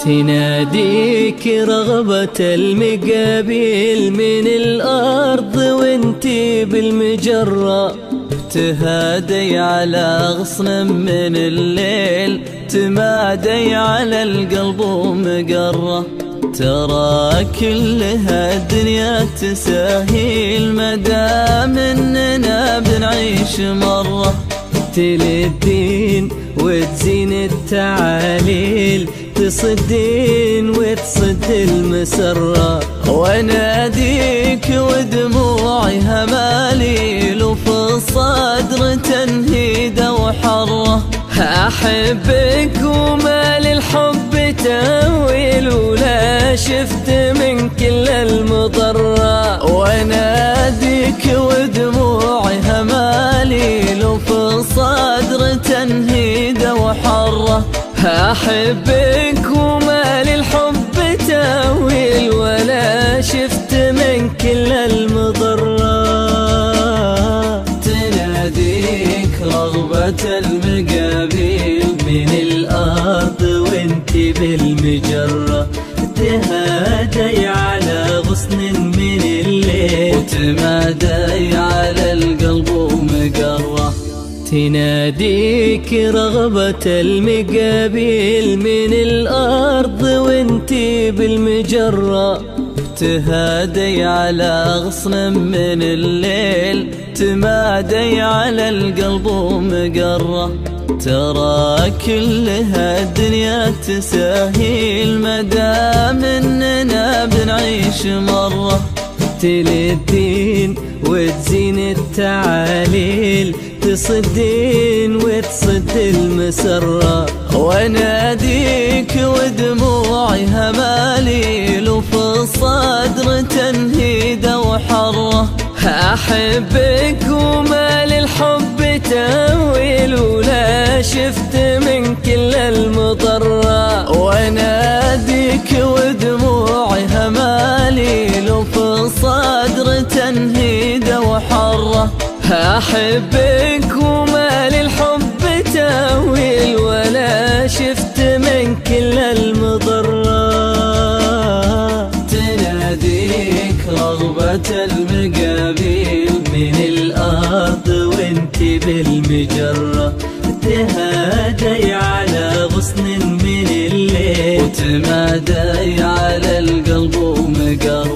تناديك رغبة المقابل من الأرض وانتي بالمجرة، تهادي على غصن من الليل، تمادي على القلب ومقرة. ترى كلها الدنيا تساهيل مدام اننا بنعيش مرة، تلدين وتزين التعاليل، تصدين وتصد المسرة. واناديك ودموعي هماليل، وفي الصدر تنهيدة وحرة. أحبك وما للحب تأويل، ولا شفت من كل المضرة. واناديك ودموعي هماليل، وفي الصدر تنهيدة وحرة. أحبك وما للحب تأويل، ولا شفت من كل المضرة. تناديك رغبة المقابل من الأرض وانتي بالمجرة، تهادي على غصن من الليل، وتمادي على القلب ومقرة. تناديك رغبة المقابل من الأرض وانتي بالمجرة، تهادي على غصن من الليل، تمادي على القلب ومقرة. ترى كلها الدنيا تساهيل مدام اننا بنعيش مرة، تلدين وتزين التعاليل، تصدين وتصد المسرة. واناديك ودموعي هماليل، وفي الصدر تنهيدة وحرة. أحبك وما للحب تأويل، ولا شفت من كل المضرة. واناديك ودموعي هماليل، وفي الصدر تنهيدة وحرة. أحبك وما للحب تأويل، ولا شفت من كل المضرة. تناديك رغبة المقابل من الأرض وانتي بالمجرة، تهادي على غصن من الليل، وتمادي على القلب ومقرة.